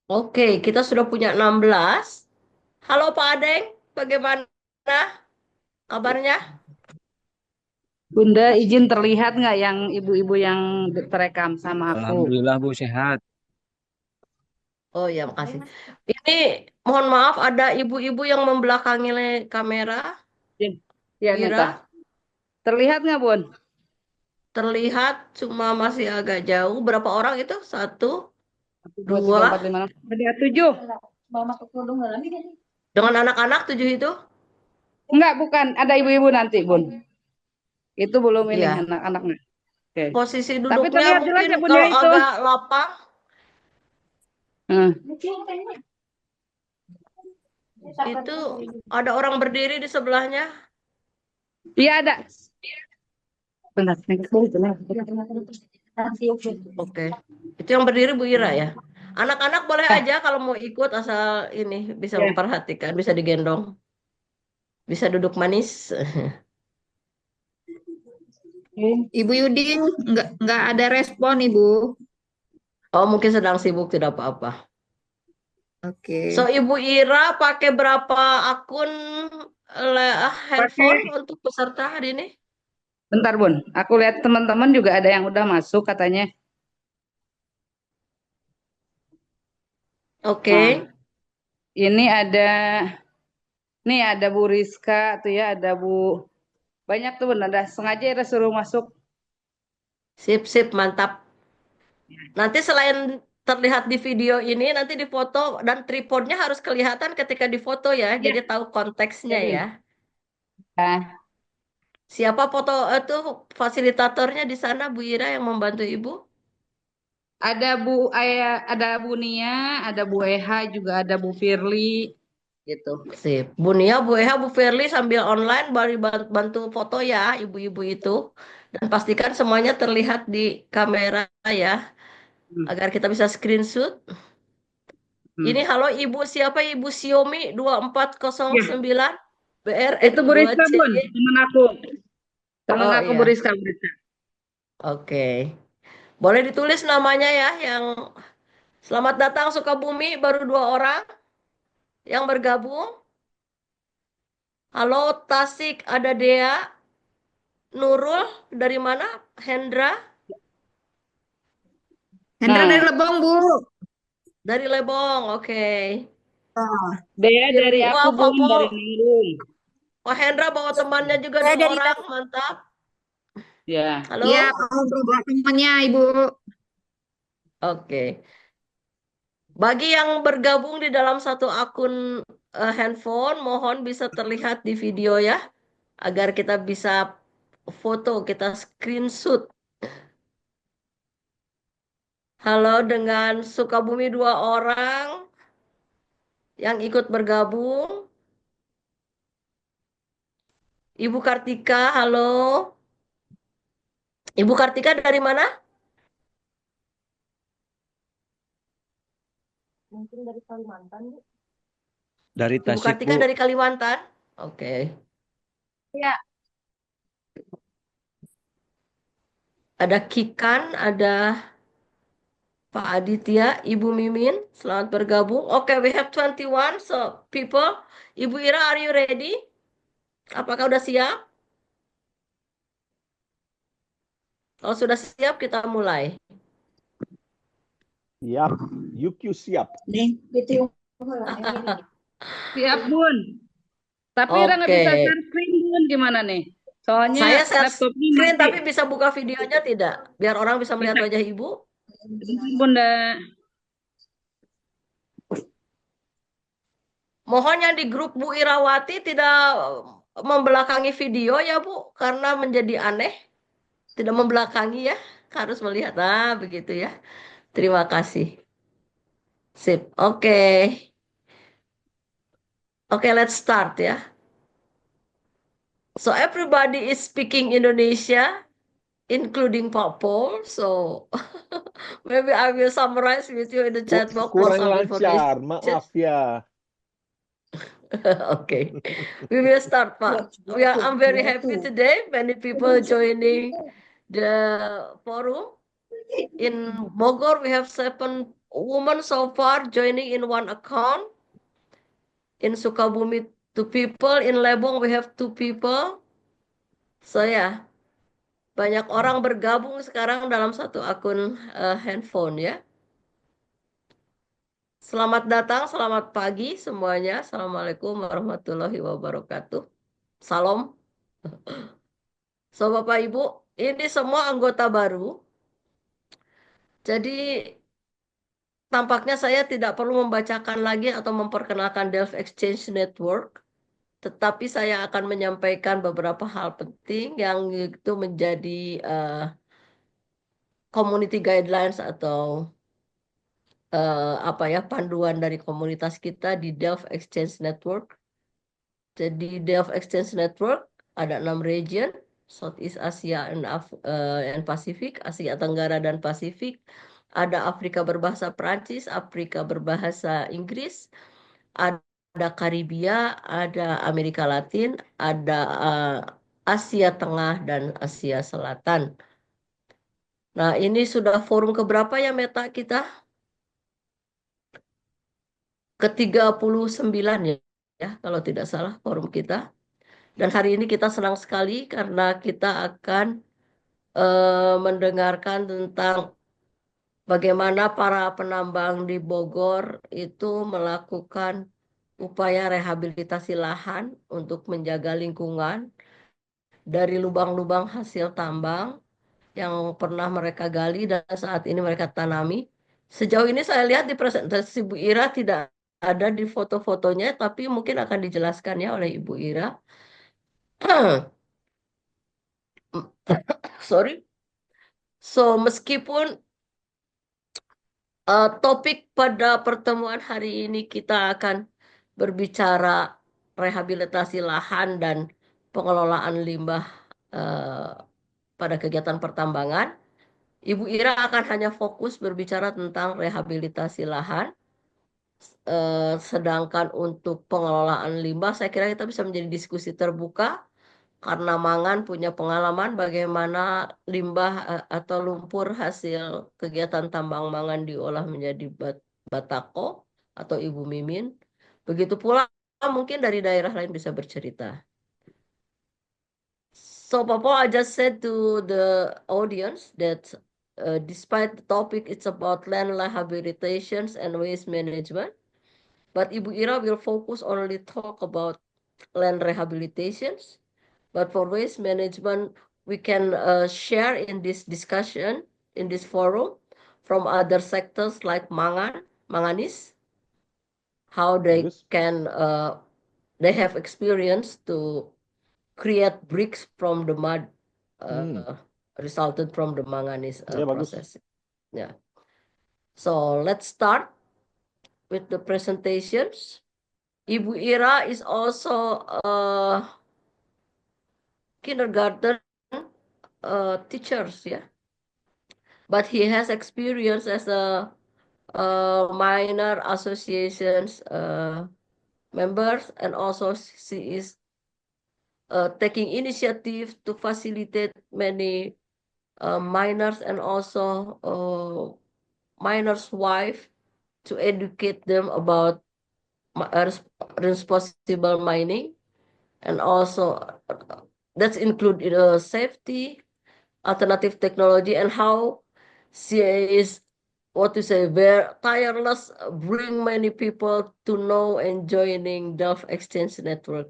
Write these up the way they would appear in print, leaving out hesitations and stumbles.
Oke, kita sudah punya 16. Halo Pak Adeng, bagaimana kabarnya? Bunda, izin terlihat nggak yang ibu-ibu yang terekam sama aku? Alhamdulillah Bu sehat. Oh ya, makasih. Ini mohon maaf ada ibu-ibu yang membelakangi kamera, Ya, ya neta. Wira. Terlihat nggak, Bun? Terlihat cuma masih agak jauh. Berapa orang itu? Satu, Satu, dua, tiga, dua. empat, lima, enam. Ada tujuh. Dengan anak-anak tujuh itu? Enggak, bukan. Ada ibu-ibu nanti, Bun. Itu belum ini Iya. anak-anaknya. Oke. Posisi Tapi duduknya terlihat jelas mungkin ya, Bun, ya kalau itu. agak lapang, Hmm. itu ada orang berdiri di sebelahnya. Iya ada. Bentar, Oke. Itu yang berdiri Bu Ira ya. Anak-anak boleh aja kalau mau ikut asal ini bisa Ya. memperhatikan, bisa digendong, bisa duduk manis. Oke. Ibu Yudin nggak ada respon Ibu. Oh, mungkin sedang sibuk tidak apa-apa. So, Oke. Ibu Ira pakai berapa akun handphone Pakai. untuk peserta hari ini? Bentar, Bun. Aku lihat teman-teman juga ada yang udah masuk katanya. Nah, Oke. ini ada nih ada Bu Rizka tuh ya, ada Bu banyak tuh Bun, ada sengaja ya suruh masuk. Sip, sip, mantap. Nanti selain terlihat di video ini, nanti di foto dan tripodnya harus kelihatan ketika di foto ya. Ya, Jadi tahu konteksnya ya. ini. Ya. Siapa foto itu fasilitatornya di sana Bu Ira yang membantu Ibu? Ada Bu Nia, ada Bu Eha, juga ada Bu Firly gitu. Sip. Bu Nia, Bu Eha, Bu Firly sambil online bari bantu foto ya ibu-ibu itu. Dan pastikan semuanya terlihat di kamera ya Hmm. agar kita bisa screenshot. Ini Hmm. halo Ibu siapa Ibu Xiaomi Ya, 2409 itu Bu Rizka BRN2C. Bun, teman aku. Teman Oh aku Bu iya. Rizka, Bu Rizka. Oke. Boleh ditulis namanya ya yang selamat datang Sukabumi baru dua orang yang bergabung. Halo Tasik ada Dea, Nurul dari mana? Hendra Hendra dari Nah, Lebong Bu. dari Lebong. Oke. Oh, Dea dari Firly, aku wah Bun, dari Popo. Nanggung. Wah Hendra bawa temannya juga saya dua dari orang, mantap. Ya, Iya, Halo. mau bawa temannya Ibu. Oke. Bagi yang bergabung di dalam satu akun handphone, mohon bisa terlihat di video ya, agar kita bisa foto, kita screenshot. Halo dengan Sukabumi dua orang yang ikut bergabung. Ibu Kartika, halo. Ibu Kartika dari mana? Mungkin dari Kalimantan, Bu. Dari Ibu Tasik Kartika Bu. dari Kalimantan. Oke. ya, Ada Kikan, ada Pak Aditya, Ibu Mimin, selamat bergabung. Oke, we have 21 so people. Ibu Ira, are you ready? Apakah udah siap? Kalau sudah siap, kita mulai. Siap, UQ siap. Nih, gitu. siap Bun. Tapi Ira nggak Oke, bisa share screen Bun, gimana nih? Soalnya saya share laptopnya screen mati. tapi bisa buka videonya tidak? Biar orang bisa melihat Bisa, wajah Ibu. Bunda. Mohon yang di grup Bu Irawati tidak membelakangi video ya Bu, karena menjadi aneh. Tidak membelakangi ya, harus melihat. Nah, begitu ya. Terima kasih. Sip, oke. Oke, let's start ya. So everybody is speaking Indonesia, including Pak Paul. So maybe I will summarize with you in the chat box for Kurang some information. lancar, maaf ya. Okay, we will start, Pak. I'm very happy today. Many people joining the forum. In Bogor, we have women so far joining in one account. In Sukabumi, 2 people. In Lebong, we have 2 people. So ya, banyak orang bergabung sekarang dalam satu akun handphone ya. Selamat datang, selamat pagi semuanya. Assalamualaikum warahmatullahi wabarakatuh. Salam. So Bapak Ibu, ini semua anggota baru. Jadi tampaknya saya tidak perlu membacakan lagi atau memperkenalkan Delft Exchange Network. Tetapi saya akan menyampaikan beberapa hal penting yang itu menjadi community guidelines atau panduan dari komunitas kita di Delft Exchange Network. Jadi Delft Exchange Network ada 6 region, Southeast Asia and Pacific, Asia Tenggara dan Pasifik. Ada Afrika berbahasa Prancis, Afrika berbahasa Inggris, ada Karibia, ada Amerika Latin, ada Asia Tengah dan Asia Selatan. Nah, ini sudah forum keberapa ya Meta kita? Ke-39 ya, kalau tidak salah forum kita. Dan hari ini kita senang sekali karena kita akan mendengarkan tentang bagaimana para penambang di Bogor itu melakukan upaya rehabilitasi lahan untuk menjaga lingkungan dari lubang-lubang hasil tambang yang pernah mereka gali dan saat ini mereka tanami. Sejauh ini saya lihat di presentasi Bu Ira tidak ada di foto-fotonya, tapi mungkin akan dijelaskan ya oleh Ibu Ira. Sorry. So, meskipun topik pada pertemuan hari ini kita akan berbicara rehabilitasi lahan dan pengelolaan limbah pada kegiatan pertambangan. Ibu Ira akan hanya fokus berbicara tentang rehabilitasi lahan. Sedangkan untuk pengelolaan limbah, saya kira kita bisa menjadi diskusi terbuka karena Mangan punya pengalaman bagaimana limbah atau lumpur hasil kegiatan tambang Mangan diolah menjadi batako atau Ibu Mimin. Begitu pula mungkin dari daerah lain bisa bercerita. So Papa, I just said to the audience that despite the topic, it's about land rehabilitations and waste management. But Ibu Ira will focus only talk about land rehabilitations. But for waste management, we can share in this discussion, in this forum, from other sectors like Manganis, how they Bagus. can, they have experience to create bricks from the mud resulted from the manganese Ya, bagus. process. Yeah. So let's start with the presentations. Ibu Ira is also a kindergarten teachers, yeah. But he has experience as a minor associations members, and also she is taking initiative to facilitate many minors and also minors' wife to educate them about responsible mining, and also that's include safety, alternative technology, and how she is very tireless, bring many people to know and joining Delft Exchange Network.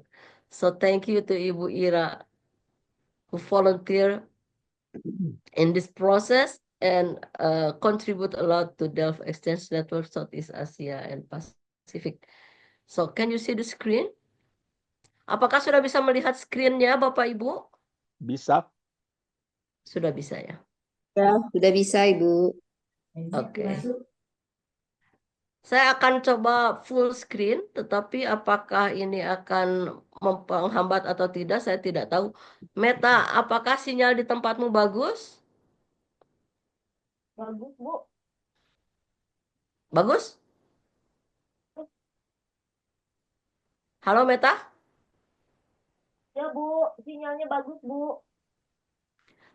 So thank you to Ibu Ira who volunteer in this process and contribute a lot to Delft Exchange Network Southeast Asia and Pacific. So can you see the screen? Apakah sudah bisa melihat screen-nya Bapak Ibu? Bisa. Sudah bisa ya. Ya, sudah bisa, Ibu. Oke. Saya akan coba full screen, tetapi apakah ini akan menghambat atau tidak, saya tidak tahu. Meta, apakah sinyal di tempatmu bagus? Bagus, Bu. Bagus? Halo, Meta? Ya, Bu. Sinyalnya bagus, Bu.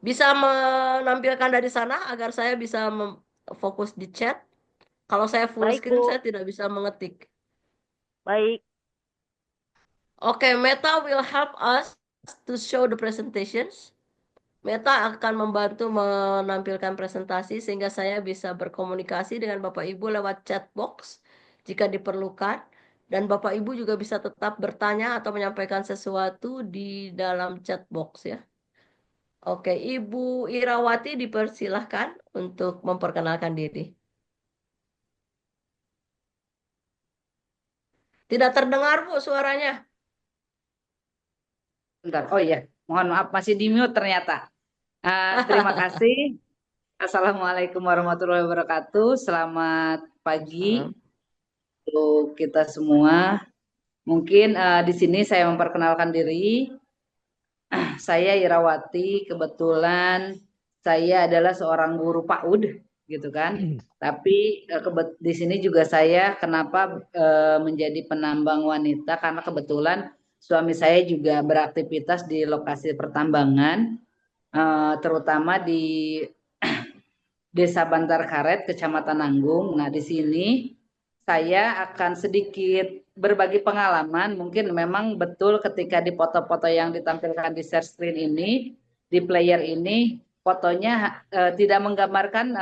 Bisa menampilkan dari sana agar saya bisa fokus di chat? Kalau saya full Baik, screen, Bu. saya tidak bisa mengetik. Baik. Oke, Meta will help us to show the presentations. Meta akan membantu menampilkan presentasi sehingga saya bisa berkomunikasi dengan Bapak Ibu lewat chat box jika diperlukan. Dan Bapak Ibu juga bisa tetap bertanya atau menyampaikan sesuatu di dalam chat box ya. Oke, Ibu Irawati dipersilahkan untuk memperkenalkan diri. Tidak terdengar, Bu, suaranya. Bentar. Oh iya, mohon maaf masih di mute ternyata. Terima kasih. Assalamualaikum warahmatullahi wabarakatuh. Selamat pagi untuk kita semua. Mungkin di sini saya memperkenalkan diri. Saya Irawati, kebetulan saya adalah seorang guru PAUD, gitu kan. Tapi di sini juga saya kenapa menjadi penambang wanita karena kebetulan suami saya juga beraktivitas di lokasi pertambangan, terutama di Desa Bantar Karet, Kecamatan Nanggung. Nah, di sini saya akan sedikit berbagi pengalaman. Mungkin memang betul ketika di foto-foto yang ditampilkan di share screen ini, di player ini, fotonya tidak menggambarkan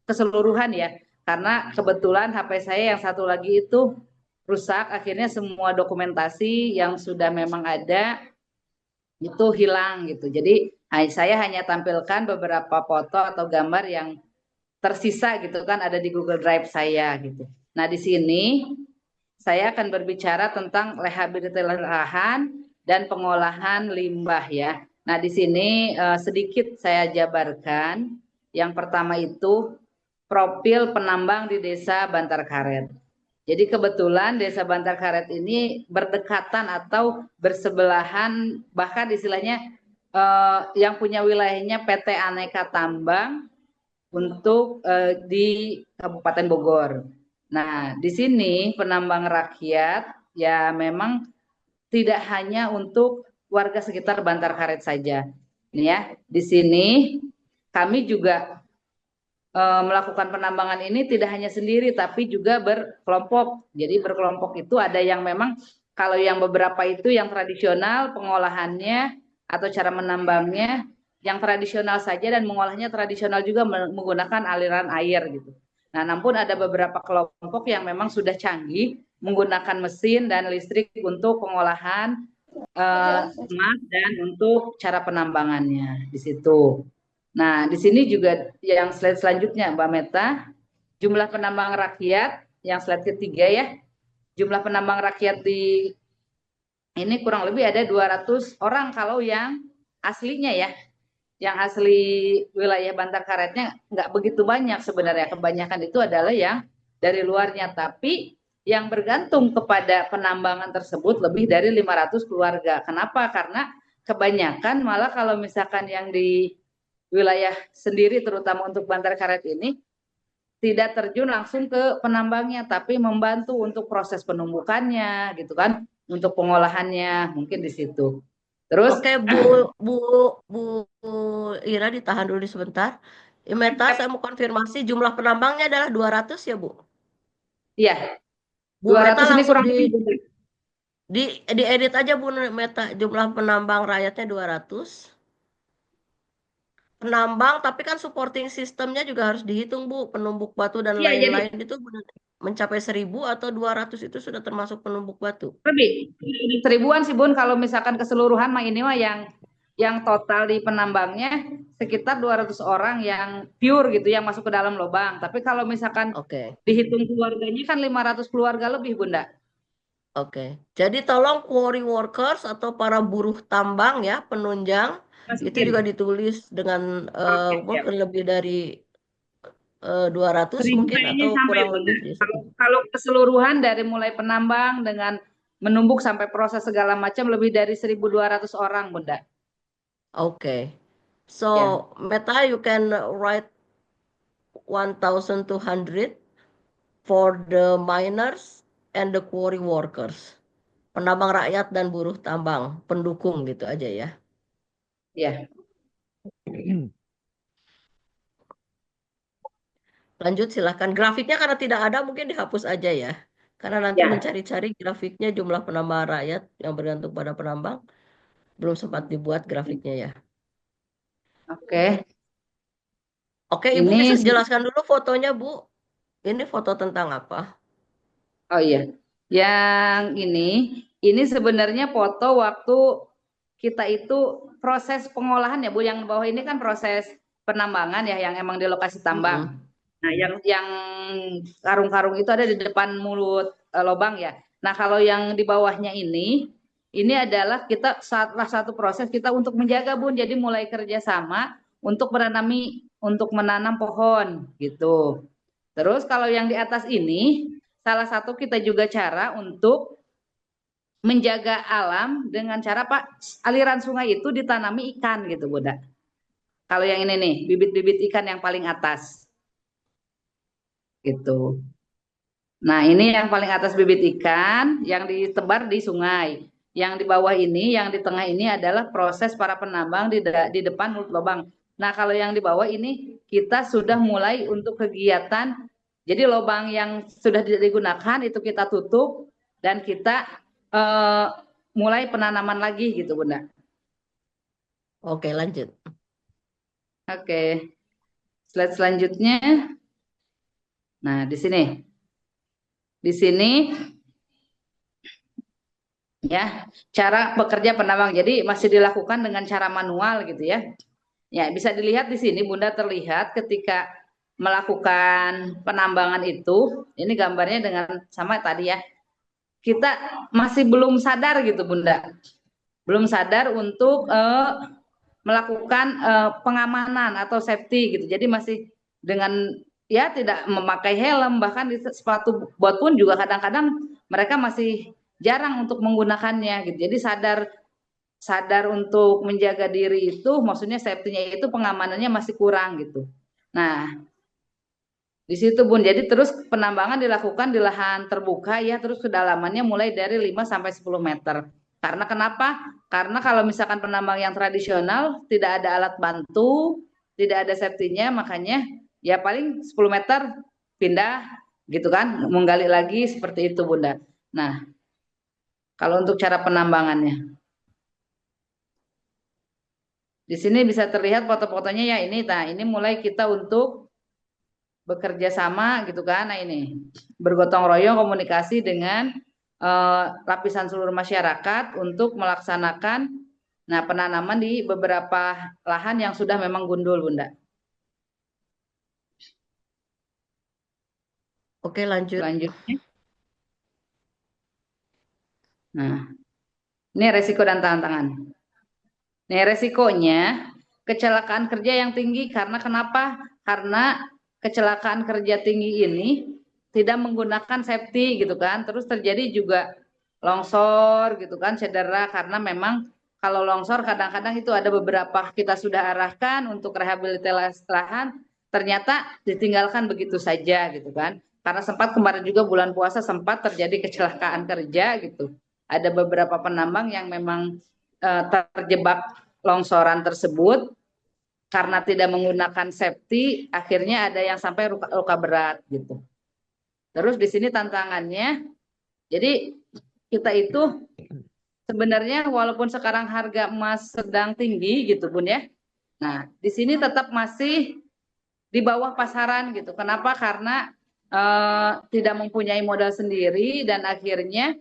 keseluruhan ya. Karena kebetulan HP saya yang satu lagi itu rusak, akhirnya semua dokumentasi yang sudah memang ada itu hilang gitu. Jadi saya hanya tampilkan beberapa foto atau gambar yang tersisa gitu kan ada di Google Drive saya gitu. Nah, di sini saya akan berbicara tentang rehabilitasi lahan dan pengolahan limbah ya. Nah, di sini sedikit saya jabarkan. Yang pertama itu profil penambang di Desa Bantar Karet. Jadi kebetulan Desa Bantar Karet ini berdekatan atau bersebelahan, bahkan istilahnya yang punya wilayahnya PT Aneka Tambang untuk di Kabupaten Bogor. Nah, di sini penambang rakyat ya memang tidak hanya untuk warga sekitar Bantar Karet saja. Nih ya, di sini kami juga melakukan penambangan ini tidak hanya sendiri tapi juga berkelompok. Jadi berkelompok itu ada yang memang kalau yang beberapa itu yang tradisional pengolahannya atau cara menambangnya yang tradisional saja dan mengolahnya tradisional juga menggunakan aliran air gitu. Nah, namun ada beberapa kelompok yang memang sudah canggih menggunakan mesin dan listrik untuk pengolahan emas dan untuk cara penambangannya di situ. Nah, di sini juga yang slide selanjutnya, Mbak Meta, jumlah penambang rakyat, yang slide ketiga ya, jumlah penambang rakyat di ini kurang lebih ada 200 orang kalau yang aslinya ya, yang asli wilayah Bantar Karetnya nggak begitu banyak sebenarnya, kebanyakan itu adalah yang dari luarnya, tapi yang bergantung kepada penambangan tersebut lebih dari 500 keluarga. Kenapa? Karena kebanyakan malah kalau misalkan yang di wilayah sendiri terutama untuk Bantar Karet ini tidak terjun langsung ke penambangnya tapi membantu untuk proses penumbukannya gitu kan, untuk pengolahannya mungkin di situ. Terus Oke, Bu, Bu Ira ditahan dulu sebentar. Meta, saya mau konfirmasi jumlah penambangnya adalah 200 ya, Bu? ya Bu Meta 200 ini langsung kurang lebih diedit aja Bu Meta, jumlah penambang rakyatnya 200. Penambang, tapi kan supporting sistemnya juga harus dihitung, Bu. Penumbuk batu dan iya jadi lain-lain itu mencapai 1000 atau 200 itu sudah termasuk penumbuk batu. lebih seribuan sih Bun kalau misalkan keseluruhan mah ini mah yang total di penambangnya sekitar 200 orang yang pure gitu yang masuk ke dalam lubang. Tapi kalau misalkan Oke. dihitung keluarganya kan 500 keluarga lebih Bunda. Oke, jadi tolong quarry workers atau para buruh tambang ya, penunjang, itu Masukin. juga ditulis dengan Oke, siap. mungkin lebih dari 200 Seribu mungkin kayaknya atau sampai kurang Bunda. lebih di situ. Kalau keseluruhan dari mulai penambang dengan menumbuk sampai proses segala macam lebih dari 1.200 orang Bunda. Oke, so Ya. Meta you can write 1,200 for the miners and the quarry workers. Penambang rakyat dan buruh tambang, pendukung gitu aja ya. Ya. Lanjut silahkan. Grafiknya karena tidak ada mungkin dihapus aja ya. Karena nanti Ya, mencari-cari grafiknya jumlah penambahan rakyat yang bergantung pada penambang belum sempat dibuat grafiknya ya. oke. Oke, Ibu Ini bisa jelaskan dulu fotonya, Bu. Ini foto tentang apa? Oh iya, yang ini sebenarnya foto waktu kita itu proses pengolahan ya Bu. Yang bawah ini kan proses penambangan ya, yang emang di lokasi tambang. Mm-mm. Nah, yang karung-karung itu ada di depan mulut lubang ya. Nah, kalau yang di bawahnya ini adalah kita salah satu proses kita untuk menjaga Bun. Jadi mulai kerjasama untuk menanam pohon gitu. Terus kalau yang di atas ini salah satu kita juga cara untuk menjaga alam dengan cara Pak aliran sungai itu ditanami ikan gitu Bunda. Kalau yang ini nih bibit-bibit ikan yang paling atas gitu. Nah, ini yang paling atas bibit ikan yang ditebar di sungai. Yang di bawah ini, yang di tengah ini adalah proses para penambang di depan mulut lubang. Nah, kalau yang di bawah ini kita sudah mulai untuk kegiatan. Jadi lubang yang sudah tidak digunakan itu kita tutup dan kita eh, mulai penanaman lagi gitu, Bunda. Oke, lanjut. Oke. Slide selanjutnya. Nah, di sini. Di sini ya cara bekerja penambang jadi masih dilakukan dengan cara manual gitu ya. Ya bisa dilihat di sini Bunda terlihat ketika melakukan penambangan itu ini gambarnya dengan sama tadi ya, kita masih belum sadar gitu Bunda, belum sadar untuk melakukan pengamanan atau safety gitu, jadi masih dengan ya tidak memakai helm, bahkan di sepatu bot pun juga kadang-kadang mereka masih jarang untuk menggunakannya gitu. Jadi sadar untuk menjaga diri itu maksudnya safety-nya itu pengamanannya masih kurang gitu. Nah, di situ Bun. Jadi terus penambangan dilakukan di lahan terbuka ya, terus kedalamannya mulai dari 5 sampai 10 meter. Karena kenapa? Karena kalau misalkan penambang yang tradisional tidak ada alat bantu, tidak ada safety-nya, makanya ya paling 10 meter pindah gitu kan, menggali lagi seperti itu Bunda. Nah, kalau untuk cara penambangannya. Di sini bisa terlihat foto-fotonya ya ini. Nah, ini mulai kita untuk bekerja sama gitu kan. Nah, ini bergotong royong komunikasi dengan lapisan seluruh masyarakat untuk melaksanakan penanaman di beberapa lahan yang sudah memang gundul, Bunda. Oke, lanjut. Selanjutnya. Nah, ini resiko dan tantangan. Nih resikonya kecelakaan kerja yang tinggi karena kenapa? Karena kecelakaan kerja tinggi ini tidak menggunakan safety gitu kan. Terus terjadi juga longsor gitu kan, cedera karena memang kalau longsor kadang-kadang itu ada beberapa kita sudah arahkan untuk rehabilitasi lahan, ternyata ditinggalkan begitu saja gitu kan. Karena sempat kemarin juga bulan puasa sempat terjadi kecelakaan kerja gitu. Ada beberapa penambang yang memang terjebak longsoran tersebut karena tidak menggunakan safety, akhirnya ada yang sampai luka berat gitu. Terus di sini tantangannya, jadi kita itu sebenarnya walaupun sekarang harga emas sedang tinggi gitu Bun ya. Nah, di sini tetap masih di bawah pasaran gitu. Kenapa? Karena tidak mempunyai modal sendiri dan akhirnya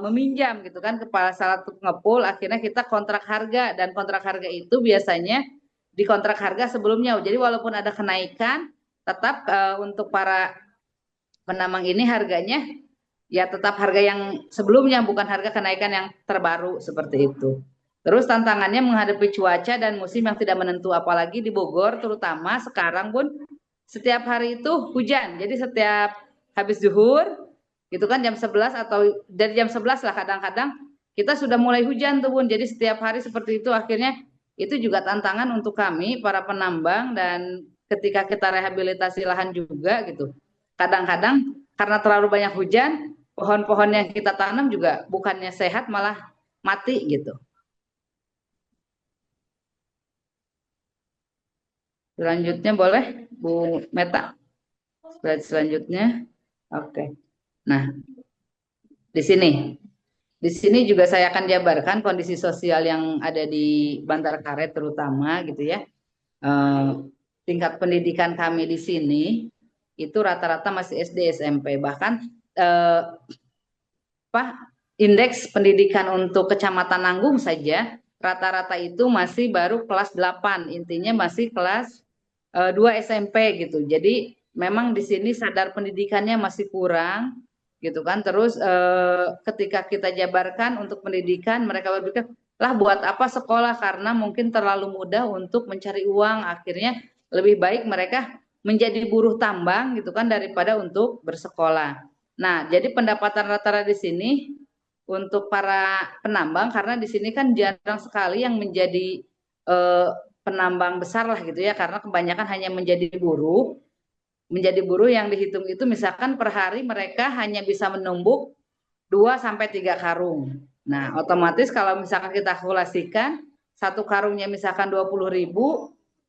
meminjam gitu kan kepala salah satu pengepul, akhirnya kita kontrak harga dan kontrak harga itu biasanya di kontrak harga sebelumnya. Jadi walaupun ada kenaikan tetap untuk para penambang ini harganya ya tetap harga yang sebelumnya, bukan harga kenaikan yang terbaru seperti itu. Terus tantangannya menghadapi cuaca dan musim yang tidak menentu, apalagi di Bogor terutama sekarang Bun, setiap hari itu hujan. Jadi setiap habis zuhur gitu kan jam 11 atau dari jam 11 lah kadang-kadang kita sudah mulai hujan tuh Bun. Jadi setiap hari seperti itu, akhirnya itu juga tantangan untuk kami para penambang, dan ketika kita rehabilitasi lahan juga gitu. Kadang-kadang karena terlalu banyak hujan, pohon-pohon yang kita tanam juga bukannya sehat malah mati gitu. Selanjutnya boleh Bu Meta. Slide selanjutnya. Oke. Nah, di sini juga saya akan jabarkan kondisi sosial yang ada di Bantar Karet terutama gitu ya. Tingkat pendidikan kami di sini itu rata-rata masih SD SMP, bahkan indeks pendidikan untuk Kecamatan Nanggung saja rata-rata itu masih baru kelas 8, intinya masih kelas 2 SMP gitu. Jadi memang di sini sadar pendidikannya masih kurang gitu kan. Terus ketika kita jabarkan untuk pendidikan, mereka berpikir lah buat apa sekolah, karena mungkin terlalu mudah untuk mencari uang, akhirnya lebih baik mereka menjadi buruh tambang gitu kan daripada untuk bersekolah. Nah, jadi pendapatan rata-rata di sini untuk para penambang, karena di sini kan jarang sekali yang menjadi penambang besar lah gitu ya, karena kebanyakan hanya menjadi buruh. Menjadi buruh yang dihitung itu misalkan per hari mereka hanya bisa menumbuk 2 sampai 3 karung. Nah, otomatis kalau misalkan kita kalkulasikan satu karungnya misalkan 20.000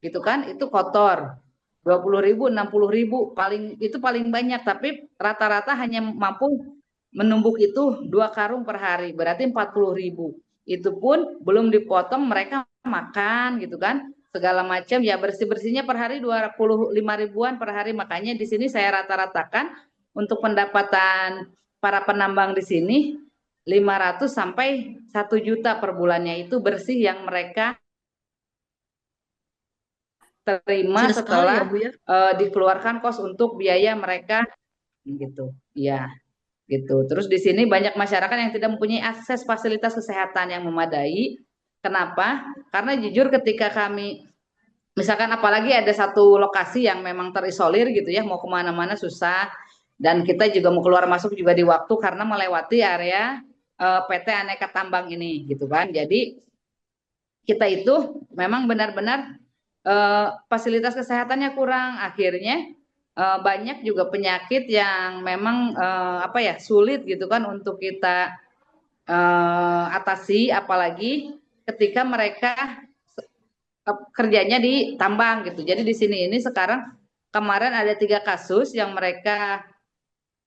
gitu kan, itu kotor. 20.000, 60.000 paling banyak, tapi rata-rata hanya mampu menumbuk itu 2 karung per hari, berarti 40.000. Itu pun belum dipotong mereka makan gitu kan, segala macam ya, bersih-bersihnya per hari 25 ribuan per hari. Makanya di sini saya rata-ratakan untuk pendapatan para penambang di sini 500 sampai 1 juta per bulannya itu bersih yang mereka terima Kecil sekali ya setelah Bu ya. dikeluarkan kos untuk biaya mereka gitu. Ya, gitu. Terus di sini banyak masyarakat yang tidak mempunyai akses fasilitas kesehatan yang memadai. Kenapa? Karena jujur ketika kami misalkan apalagi ada satu lokasi yang memang terisolir gitu ya, mau kemana-mana susah, dan kita juga mau keluar masuk juga di waktu karena melewati area PT Aneka Tambang ini gitu kan. Jadi kita itu memang benar-benar fasilitas kesehatannya kurang, akhirnya banyak juga penyakit yang memang sulit gitu kan untuk kita atasi, apalagi ketika mereka kerjanya di tambang gitu. Jadi di sini ini sekarang kemarin ada 3 kasus yang mereka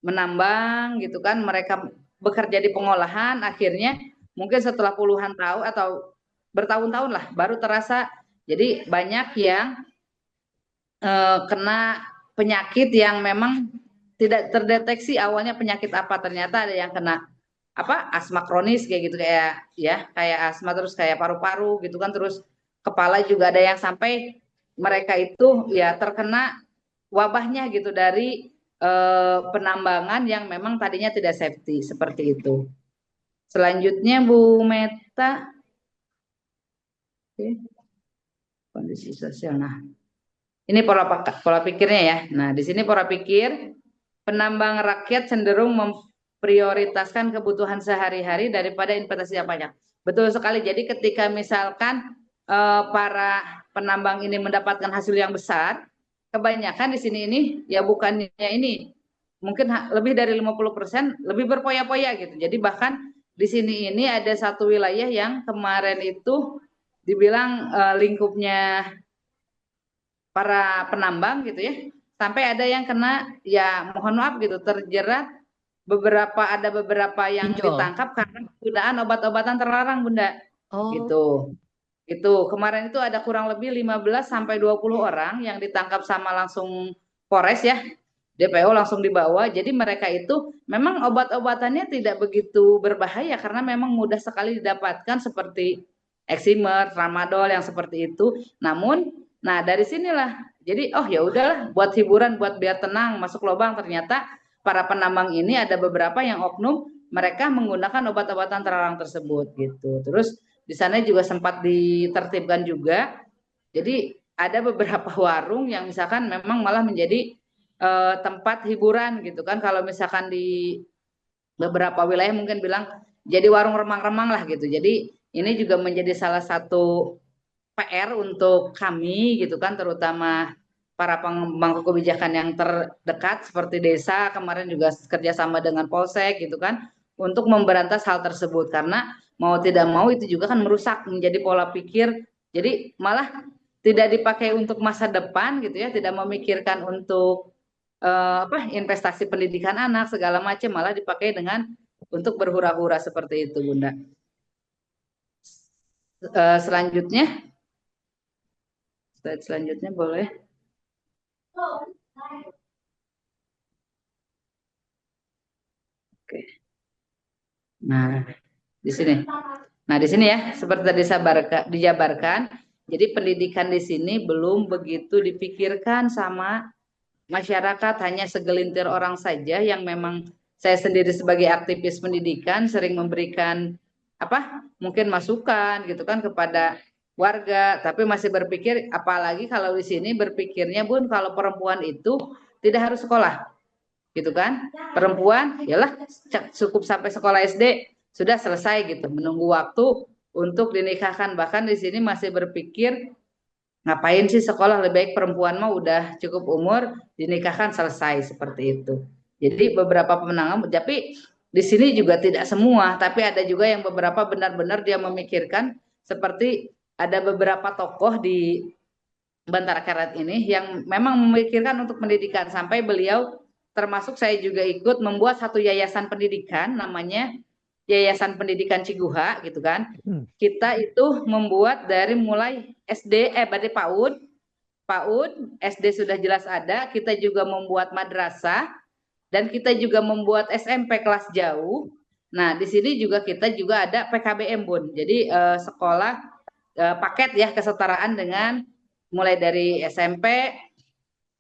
menambang gitu kan, mereka bekerja di pengolahan, akhirnya mungkin setelah puluhan tahun atau bertahun-tahun lah baru terasa. Jadi banyak yang kena penyakit yang memang tidak terdeteksi awalnya penyakit apa, ternyata ada yang kena asma kronis kayak gitu, kayak asma, terus kayak paru-paru gitu kan, terus kepala juga ada yang sampai mereka itu ya terkena wabahnya gitu dari penambangan yang memang tadinya tidak safety seperti itu. Selanjutnya Bu Meta. Oke. Kondisi sosial. Nah, ini pola pikirnya ya. Nah, di sini pola pikir penambang rakyat cenderung memprioritaskan kebutuhan sehari-hari daripada investasi yang banyak. Betul sekali. Jadi ketika misalkan para penambang ini mendapatkan hasil yang besar, kebanyakan di sini ini ya bukannya ini mungkin lebih dari 50% lebih berpoya-poya gitu. Jadi bahkan di sini ini ada satu wilayah yang kemarin itu dibilang lingkupnya para penambang gitu ya, sampai ada yang kena, ya mohon maaf gitu, terjerat ada beberapa yang ditangkap karena penggunaan obat-obatan terlarang Bunda. Gitu. Itu kemarin itu ada kurang lebih 15 sampai 20 orang yang ditangkap sama langsung Polres ya. DPO langsung dibawa. Jadi mereka itu memang obat-obatannya tidak begitu berbahaya karena memang mudah sekali didapatkan seperti eksimer, tramadol yang seperti itu. Namun, nah dari sinilah jadi ya udahlah buat hiburan, buat biar tenang masuk lubang, ternyata para penambang ini ada beberapa yang oknum mereka menggunakan obat-obatan terlarang tersebut gitu. Terus di sana juga sempat ditertibkan juga. Jadi ada beberapa warung yang misalkan memang malah menjadi tempat hiburan gitu kan. Kalau misalkan di beberapa wilayah mungkin bilang jadi warung remang-remang lah gitu. Jadi ini juga menjadi salah satu PR untuk kami gitu kan, terutama para pemangku kebijakan yang terdekat seperti desa, kemarin juga kerjasama dengan Polsek gitu kan, untuk memberantas hal tersebut. Karena mau tidak mau itu juga kan merusak menjadi pola pikir, jadi malah tidak dipakai untuk masa depan gitu ya, tidak memikirkan untuk investasi pendidikan anak segala macam, malah dipakai dengan untuk berhura-hura seperti itu, Bunda. Selanjutnya, slide selanjutnya boleh. Oke. Nah, di sini. Nah, di sini ya, seperti tadi dijabarkan, jadi pendidikan di sini belum begitu dipikirkan sama masyarakat, hanya segelintir orang saja yang memang saya sendiri sebagai aktivis pendidikan sering memberikan mungkin masukan gitu kan kepada warga, tapi masih berpikir, apalagi kalau di sini berpikirnya, Bun, kalau perempuan itu tidak harus sekolah gitu kan, perempuan yalah cukup sampai sekolah SD sudah selesai gitu, menunggu waktu untuk dinikahkan. Bahkan di sini masih berpikir, ngapain sih sekolah, lebih baik perempuan mah udah cukup umur dinikahkan selesai, seperti itu. Jadi beberapa pemenangan, tapi di sini juga tidak semua, tapi ada juga yang beberapa benar-benar dia memikirkan, seperti ada beberapa tokoh di Bantara Karat ini yang memang memikirkan untuk pendidikan, sampai beliau termasuk saya juga ikut membuat satu yayasan pendidikan, namanya Yayasan Pendidikan Ciguha gitu kan. Kita itu membuat dari mulai SD, berarti PAUD, SD sudah jelas ada, kita juga membuat madrasah, dan kita juga membuat SMP kelas jauh. Nah, di sini juga kita juga ada PKBM, Bun. Jadi sekolah paket ya, kesetaraan dengan mulai dari SMP,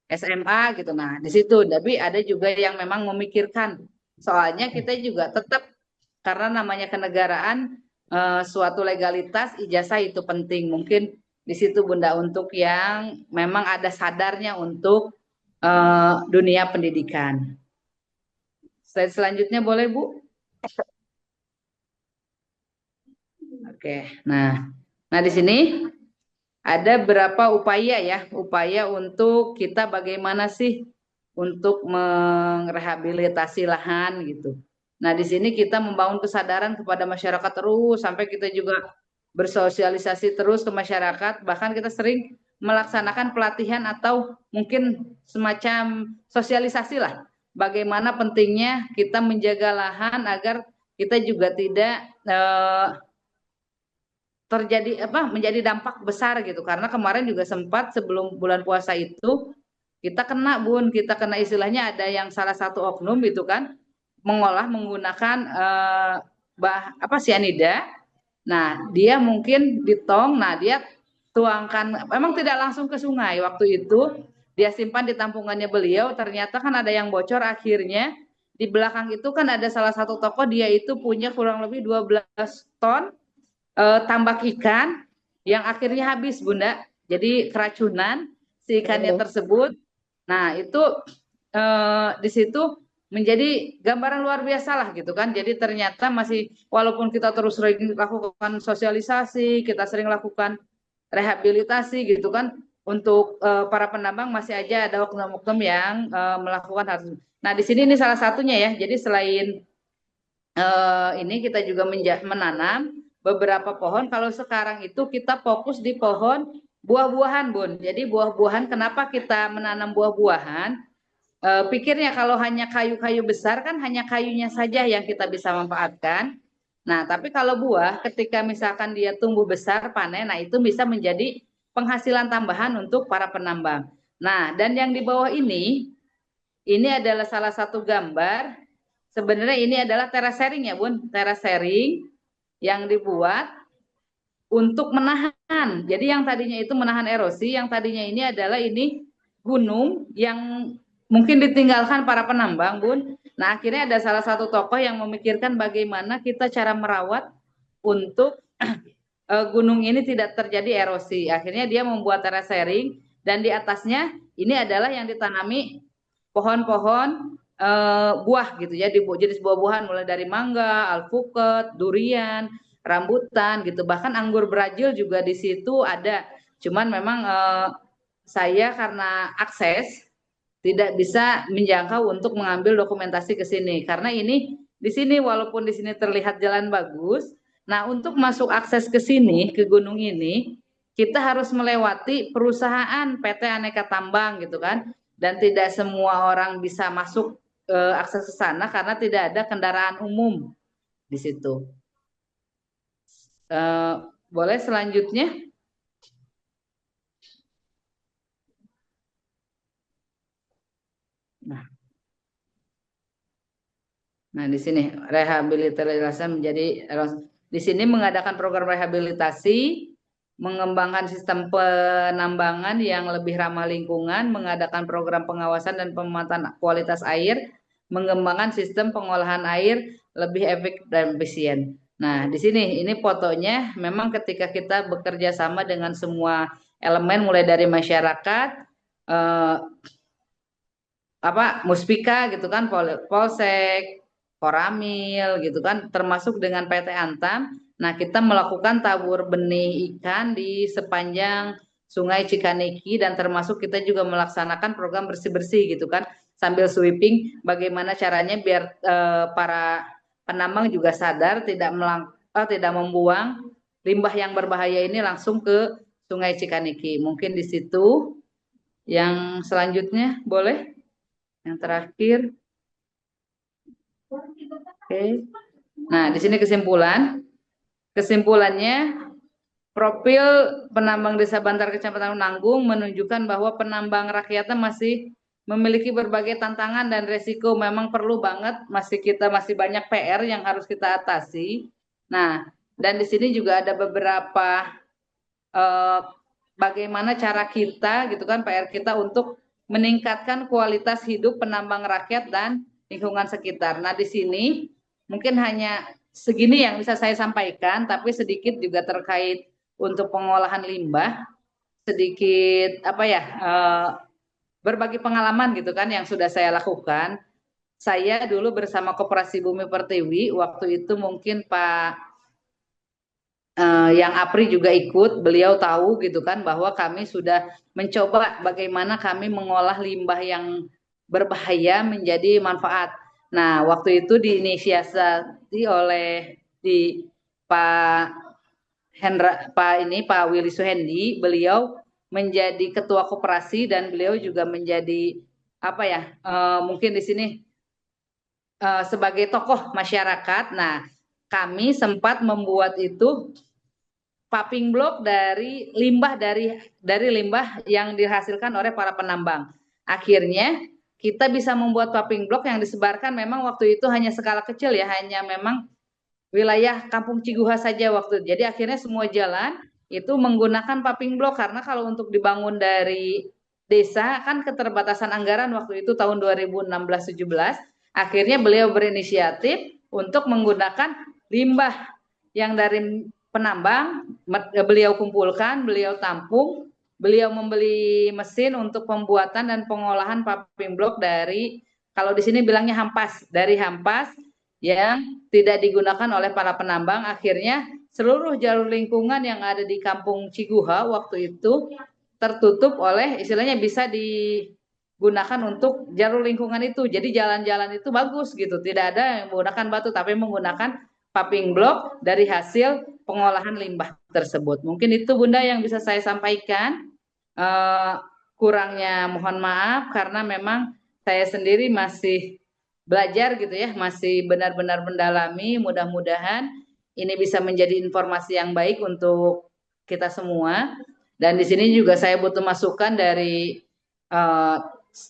SMA gitu. Nah, di situ tapi ada juga yang memang memikirkan, soalnya kita juga tetap, karena namanya kenegaraan, suatu legalitas ijazah itu penting. Mungkin di situ, Bunda, untuk yang memang ada sadarnya untuk dunia pendidikan. Slide selanjutnya boleh, Bu? Oke. Nah di sini ada berapa upaya untuk kita bagaimana sih untuk merehabilitasi lahan gitu. Nah, di sini kita membangun kesadaran kepada masyarakat terus, sampai kita juga bersosialisasi terus ke masyarakat, bahkan kita sering melaksanakan pelatihan atau mungkin semacam sosialisasi lah, bagaimana pentingnya kita menjaga lahan agar kita juga tidak terjadi menjadi dampak besar gitu. Karena kemarin juga sempat sebelum bulan puasa itu kita kena, Bun, kita kena istilahnya, ada yang salah satu oknum itu kan mengolah menggunakan sianida. Nah, dia mungkin di tong, nah dia tuangkan, memang tidak langsung ke sungai. Waktu itu dia simpan di tampungannya beliau, ternyata kan ada yang bocor. Akhirnya di belakang itu kan ada salah satu toko, dia itu punya kurang lebih 12 ton tambak ikan yang akhirnya habis, Bunda. Jadi keracunan si ikannya tersebut. Nah, itu di situ menjadi gambaran luar biasa lah gitu kan. Jadi ternyata masih, walaupun kita terus sering lakukan sosialisasi, kita sering lakukan rehabilitasi gitu kan, untuk para penambang masih aja ada oknum-oknum yang melakukan hal itu. Nah, di sini ini salah satunya ya. Jadi selain ini kita juga menanam beberapa pohon. Kalau sekarang itu kita fokus di pohon buah-buahan, Bun. Jadi buah-buahan, kenapa kita menanam buah-buahan? Pikirnya kalau hanya kayu-kayu besar kan hanya kayunya saja yang kita bisa manfaatkan. Nah, tapi kalau buah, ketika misalkan dia tumbuh besar, panen, nah itu bisa menjadi penghasilan tambahan untuk para penambang. Nah, dan yang di bawah ini adalah salah satu gambar. Sebenarnya ini adalah terasering ya, Bun, terasering yang dibuat untuk menahan. Jadi yang tadinya itu menahan erosi, yang tadinya ini adalah ini gunung yang mungkin ditinggalkan para penambang, Bun. Nah, akhirnya ada salah satu tokoh yang memikirkan bagaimana kita cara merawat untuk gunung ini tidak terjadi erosi. Akhirnya dia membuat terasering, dan di atasnya ini adalah yang ditanami pohon-pohon buah gitu ya, jenis buah-buahan mulai dari mangga, alpukat, durian, rambutan gitu. Bahkan anggur Brazil juga di situ ada. Cuman memang saya karena akses tidak bisa menjangkau untuk mengambil dokumentasi ke sini, karena ini di sini walaupun di sini terlihat jalan bagus, nah untuk masuk akses ke sini, ke gunung ini, kita harus melewati perusahaan PT Aneka Tambang gitu kan. dan tidak semua orang bisa masuk akses ke sana karena tidak ada kendaraan umum di situ. Boleh selanjutnya? Nah, di sini rehabilitasi menjadi di sini mengadakan program rehabilitasi, mengembangkan sistem penambangan yang lebih ramah lingkungan, mengadakan program pengawasan dan pemantauan kualitas air, mengembangkan sistem pengolahan air lebih efektif dan efisien. Nah, di sini ini fotonya memang ketika kita bekerja sama dengan semua elemen mulai dari masyarakat, Muspika gitu kan, Polsek, Koramil gitu kan, termasuk dengan PT Antam. Nah, kita melakukan tabur benih ikan di sepanjang Sungai Cikaniki dan termasuk kita juga melaksanakan program bersih-bersih gitu kan, sambil sweeping bagaimana caranya biar para penambang juga sadar tidak membuang limbah yang berbahaya ini langsung ke Sungai Cikaniki. Mungkin di situ. Yang selanjutnya boleh? Yang terakhir. Oke. Nah, di sini kesimpulannya profil penambang Desa Bantar Kecamatan Nanggung menunjukkan bahwa penambang rakyatnya masih memiliki berbagai tantangan dan resiko. Memang perlu banget, masih banyak PR yang harus kita atasi. Nah, dan di sini juga ada beberapa bagaimana cara kita gitu kan, PR kita untuk meningkatkan kualitas hidup penambang rakyat dan lingkungan sekitar. Nah, di sini mungkin hanya segini yang bisa saya sampaikan, tapi sedikit juga terkait untuk pengolahan limbah, sedikit berbagi pengalaman gitu kan yang sudah saya lakukan. Saya dulu bersama Koperasi Bumi Pertiwi, waktu itu mungkin Pak yang APRI juga ikut, beliau tahu gitu kan bahwa kami sudah mencoba bagaimana kami mengolah limbah yang berbahaya menjadi manfaat. Nah, waktu itu diinisiasi oleh Pak Willy Suhendi, beliau menjadi ketua koperasi dan beliau juga menjadi mungkin di sini sebagai tokoh masyarakat. Nah, kami sempat membuat itu pumping block dari limbah yang dihasilkan oleh para penambang. Akhirnya kita bisa membuat pumping block yang disebarkan memang waktu itu hanya skala kecil ya, hanya memang wilayah Kampung Ciguha saja waktu itu. Jadi akhirnya semua jalan itu menggunakan pumping block karena kalau untuk dibangun dari desa kan keterbatasan anggaran waktu itu tahun 2016-17. Akhirnya beliau berinisiatif untuk menggunakan limbah yang dari penambang, beliau kumpulkan, beliau tampung, beliau membeli mesin untuk pembuatan dan pengolahan pumping block dari, kalau di sini bilangnya dari hampas yang tidak digunakan oleh para penambang. Akhirnya seluruh jalur lingkungan yang ada di Kampung Ciguha waktu itu tertutup oleh, istilahnya bisa digunakan untuk jalur lingkungan itu. Jadi jalan-jalan itu bagus gitu, tidak ada yang menggunakan batu tapi menggunakan pumping block dari hasil pengolahan limbah tersebut. Mungkin itu Bunda yang bisa saya sampaikan. Kurangnya mohon maaf karena memang saya sendiri masih belajar gitu ya, masih benar-benar mendalami. Mudah-mudahan ini bisa menjadi informasi yang baik untuk kita semua. Dan di sini juga saya butuh masukan dari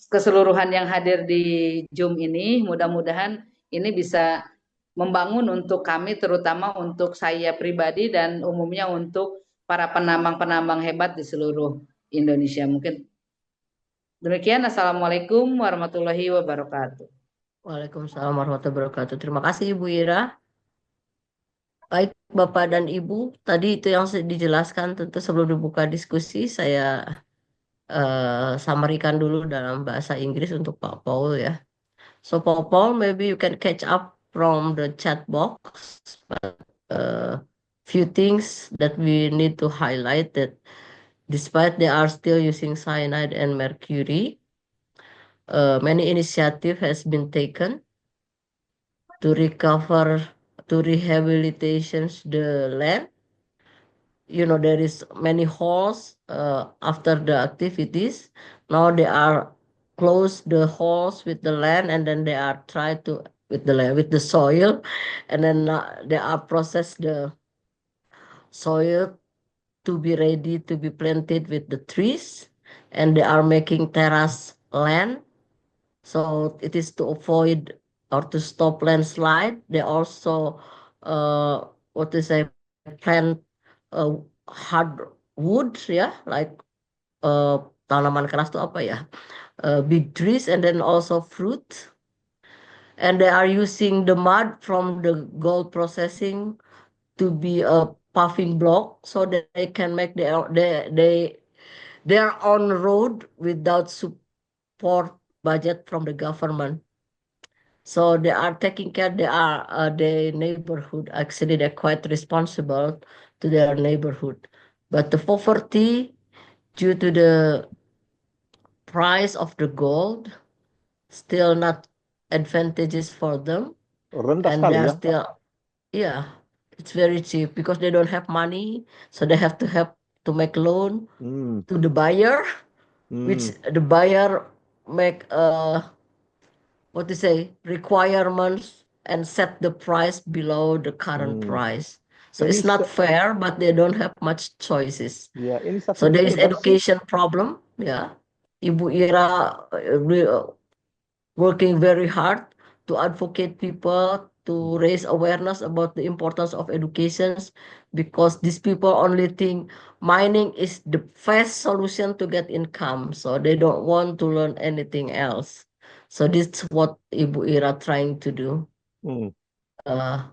keseluruhan yang hadir di Zoom ini. Mudah-mudahan ini bisa membangun untuk kami, terutama untuk saya pribadi dan umumnya untuk para penambang-penambang hebat di seluruh Indonesia. Mungkin demikian. Assalamualaikum warahmatullahi wabarakatuh. Waalaikumsalam warahmatullahi wabarakatuh. Terima kasih Ibu Ira. Baik Bapak dan Ibu, tadi itu yang dijelaskan, tentu sebelum dibuka diskusi saya summary-kan dulu dalam bahasa Inggris untuk Pak Paul ya. So Pak Paul, maybe you can catch up from the chat box, but few things that we need to highlight that despite they are still using cyanide and mercury, many initiative has been taken to rehabilitation the land. You know, there is many holes after the activities. Now they are close the holes with the land, and then they are try to with the land with the soil, and then they are process the soil to be ready to be planted with the trees, and they are making terrace land. So it is to avoid or to stop landslide. They also what to say plant hardwood, ya, like tanaman keras itu apa ya? Big trees, and then also fruit. And they are using the mud from the gold processing to be a puffing block, so that they can make their own road without support budget from the government. So they are taking care. They are the neighborhood. Actually, they're quite responsible to their neighborhood. But the poverty, due to the price of the gold, still not advantageous for them, Rendah and sekali they are ya. still, yeah, it's very cheap because they don't have money, so they have to make loan Hmm, to the buyer, which hmm. the buyer make what to say requirements and set the price below the current Hmm. price. So Ini it's not fair, but they don't have much choices. ya ini So there is sebentar sih. education problem, yeah. Ibu Ira working very hard to advocate people to raise awareness about the importance of educations, because these people only think mining is the best solution to get income, so they don't want to learn anything else. So this is what Ibu Ira trying to do. Hmm. Uh,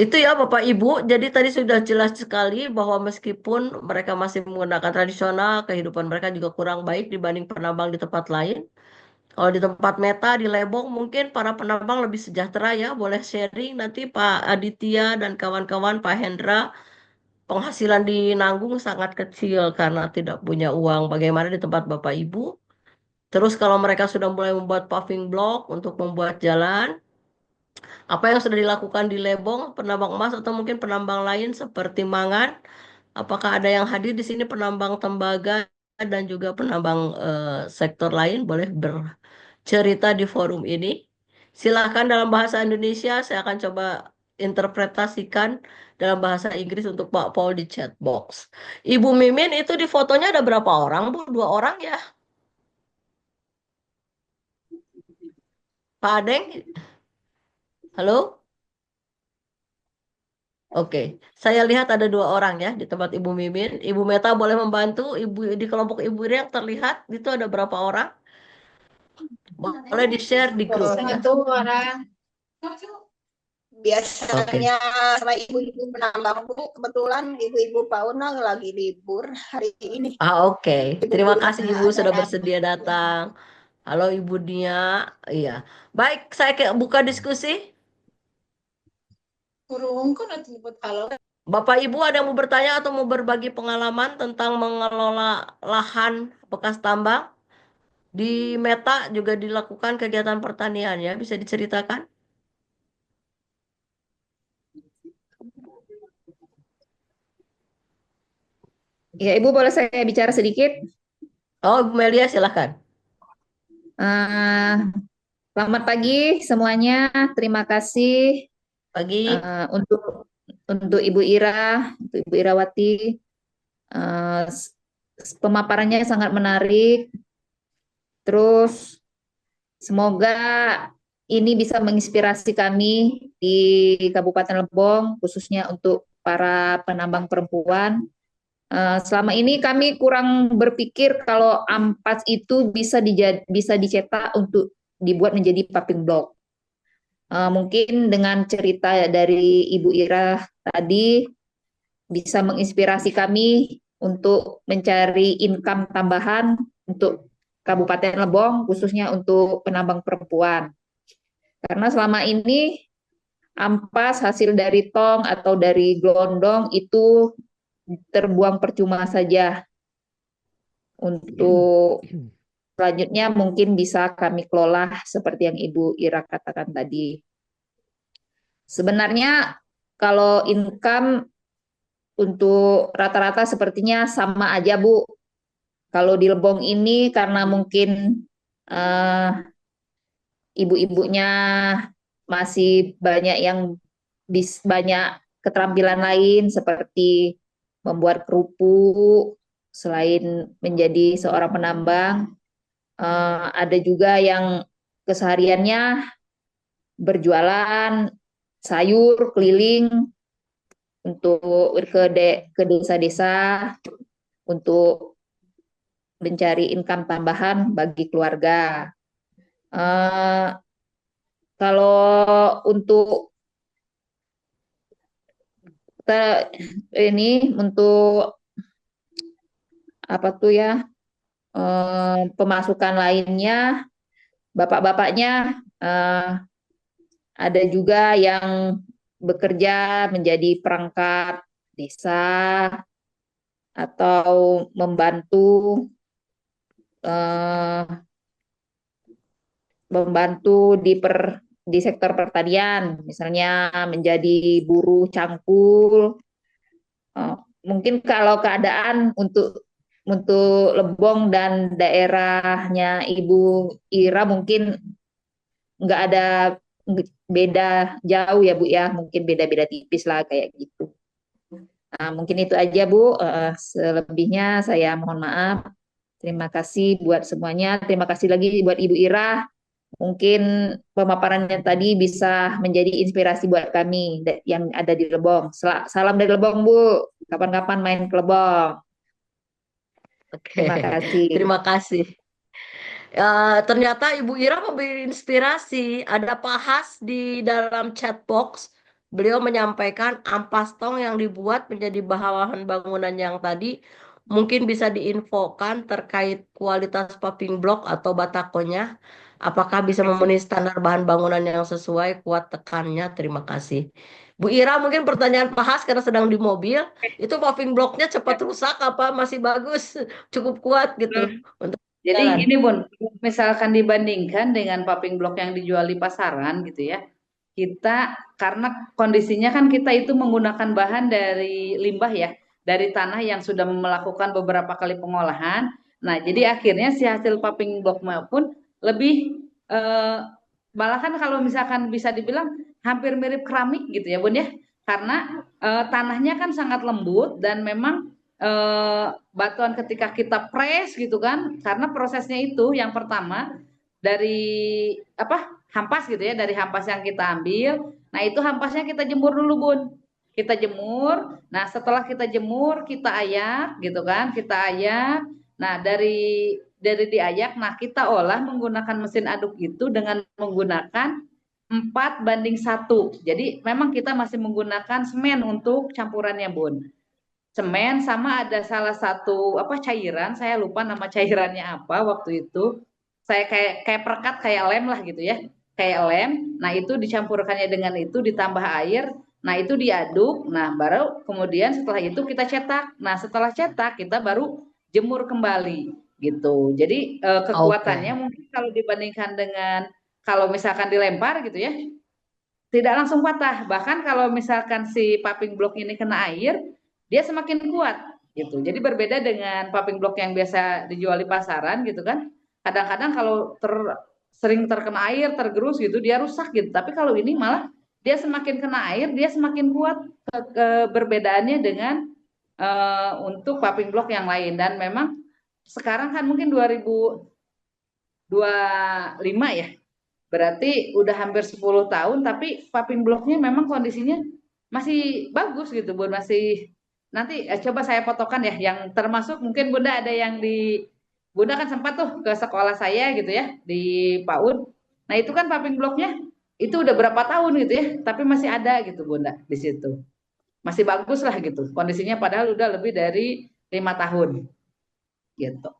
itu ya Bapak Ibu, jadi tadi sudah jelas sekali bahwa meskipun mereka masih menggunakan tradisional, kehidupan mereka juga kurang baik dibanding penambang di tempat lain. Kalau di tempat Meta, di Lebong, mungkin para penambang lebih sejahtera ya. Boleh sharing nanti Pak Aditya dan kawan-kawan, Pak Hendra. Penghasilan di Nanggung sangat kecil karena tidak punya uang. Bagaimana di tempat Bapak Ibu? Terus kalau mereka sudah mulai membuat paving block untuk membuat jalan, apa yang sudah dilakukan di Lebong, penambang emas atau mungkin penambang lain seperti Mangan? Apakah ada yang hadir di sini penambang tembaga dan juga penambang sektor lain? Boleh cerita di forum ini. Silakan dalam bahasa Indonesia, saya akan coba interpretasikan dalam bahasa Inggris untuk Pak Paul di chat box. Ibu Mimin itu di fotonya ada berapa orang, Bu? 2 orang ya? Pak Adeng? Halo? Oke, saya lihat ada 2 orang ya di tempat Ibu Mimin. Ibu Meta boleh membantu. Ibu di kelompok Ibu Ira yang terlihat itu ada berapa orang? Boleh di-share di grup ya. Satu orang. Oke. Biasanya sama ibu-ibu penambang, Bu. Kebetulan ibu-ibu Pauna lagi libur hari ini. Oke. Terima kasih Ibu Ada sudah kan? bersedia datang. Halo Ibu Nia. Iya. Baik, saya buka diskusi. Kurung kan nanti nyebut kalau Bapak Ibu ada yang mau bertanya atau mau berbagi pengalaman tentang mengelola lahan bekas tambang? Di Meta juga dilakukan kegiatan pertanian ya, bisa diceritakan? ya, Ibu boleh saya bicara sedikit? Oh, Ibu Melia silahkan. Eh, Selamat pagi semuanya. Terima kasih Pagi. untuk Ibu Ira, untuk Ibu Irawati. Eh, Pemaparannya sangat menarik. Terus semoga ini bisa menginspirasi kami di Kabupaten Lebong, khususnya untuk para penambang perempuan. Selama ini kami kurang berpikir kalau ampas itu bisa dicetak untuk dibuat menjadi paving block. Mungkin dengan cerita dari Ibu Ira tadi bisa menginspirasi kami untuk mencari income tambahan untuk Kabupaten Lebong, khususnya untuk penambang perempuan. Karena selama ini ampas hasil dari tong atau dari gelondong itu terbuang percuma saja. Untuk selanjutnya mungkin bisa kami kelola seperti yang Ibu Ira katakan tadi. Sebenarnya kalau income untuk rata-rata sepertinya sama aja, Bu. Kalau di Lebong ini karena mungkin eh, ibu-ibunya masih banyak yang banyak keterampilan lain seperti membuat kerupuk selain menjadi seorang penambang. Ada juga yang kesehariannya berjualan sayur keliling untuk ke desa-desa untuk mencari income tambahan bagi keluarga. Eh, Kalau untuk ini untuk apa tuh ya, pemasukan lainnya bapak-bapaknya ada juga yang bekerja menjadi perangkat desa atau eh, membantu di sektor pertanian, misalnya menjadi buruh cangkul. Mungkin kalau keadaan untuk Lebong dan daerahnya Ibu Ira mungkin nggak ada beda jauh ya Bu ya, mungkin beda-beda tipis lah kayak gitu. Nah, mungkin itu aja Bu. Selebihnya saya mohon maaf. Terima kasih buat semuanya. Terima kasih lagi buat Ibu Ira. Mungkin pemaparannya tadi bisa menjadi inspirasi buat kami yang ada di Lebong. Salam dari Lebong Bu. Kapan-kapan main ke Lebong. Oke, Terima kasih. terima kasih. Ternyata Ibu Ira memberi inspirasi. Ada Pak Has di dalam chat box. Beliau menyampaikan ampas tong yang dibuat menjadi bahan bangunan yang tadi mungkin bisa diinfokan terkait kualitas paving block atau batakonya. Apakah bisa memenuhi standar bahan bangunan yang sesuai kuat tekannya? Terima kasih. Bu Ira, mungkin pertanyaan Pak Has karena sedang di mobil, itu paving blocknya cepat rusak apa masih bagus, cukup kuat gitu untuk Jadi jalan? gini Bun, misalkan dibandingkan dengan paving block yang dijual di pasaran gitu ya, kita karena kondisinya kan kita itu menggunakan bahan dari limbah ya, dari tanah yang sudah melakukan beberapa kali pengolahan. Nah, jadi akhirnya si hasil paving block pun lebih malah kan kalau misalkan bisa dibilang hampir mirip keramik gitu ya Bun ya, karena tanahnya kan sangat lembut dan memang batuan ketika kita press gitu kan, karena prosesnya itu yang pertama dari apa hampas gitu ya, dari hampas yang kita ambil, nah itu hampasnya kita jemur dulu Bun, kita jemur, nah setelah kita jemur kita ayak gitu kan, kita ayak, nah dari diayak, nah kita olah menggunakan mesin aduk itu dengan menggunakan 4:1, jadi memang kita masih menggunakan semen untuk campurannya Bun, semen sama ada salah satu apa cairan, saya lupa nama cairannya apa waktu itu, saya kayak perekat kayak lem lah gitu ya, kayak lem, nah itu dicampurkannya dengan itu ditambah air, nah itu diaduk, nah baru kemudian setelah itu kita cetak, nah setelah cetak kita baru jemur kembali gitu, jadi kekuatannya Oke. mungkin kalau dibandingkan dengan kalau misalkan dilempar gitu ya tidak langsung patah. Bahkan kalau misalkan si paving block ini kena air, dia semakin kuat gitu. Jadi berbeda dengan paving block yang biasa dijual di pasaran gitu kan. Kadang-kadang kalau sering terkena air, tergerus gitu, dia rusak gitu. Tapi kalau ini malah dia semakin kena air, dia semakin kuat. Berbedaannya dengan untuk paving block yang lain. Dan memang sekarang kan mungkin 2025 ya, berarti udah hampir 10 tahun tapi paving blocknya memang kondisinya masih bagus gitu Bun, masih nanti coba saya fotokan ya yang termasuk mungkin Bunda ada yang di Bunda kan sempat tuh ke sekolah saya gitu ya di PAUD. Nah, itu kan paving blocknya itu udah berapa tahun gitu ya, tapi masih ada gitu Bunda di situ. Masih bagus lah gitu. Kondisinya padahal udah lebih dari 5 tahun gitu.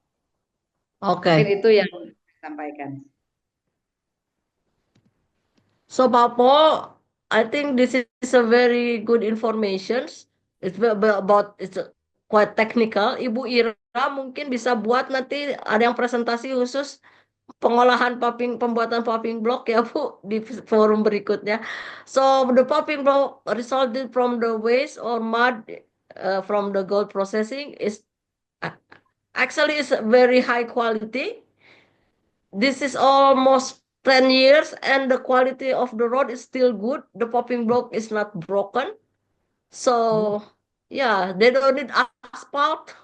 Oke. Mungkin itu yang saya sampaikan. So, Papo, I think this is a very good information. It's quite technical. Ibu Ira mungkin bisa buat nanti ada yang presentasi khusus pembuatan paving block ya Bu di forum berikutnya. So, the paving block resulted from the waste or mud from the gold processing is actually is very high quality. This is almost 10 years and the quality of the road is still good. The popping block is not broken. So yeah, they don't need asphalt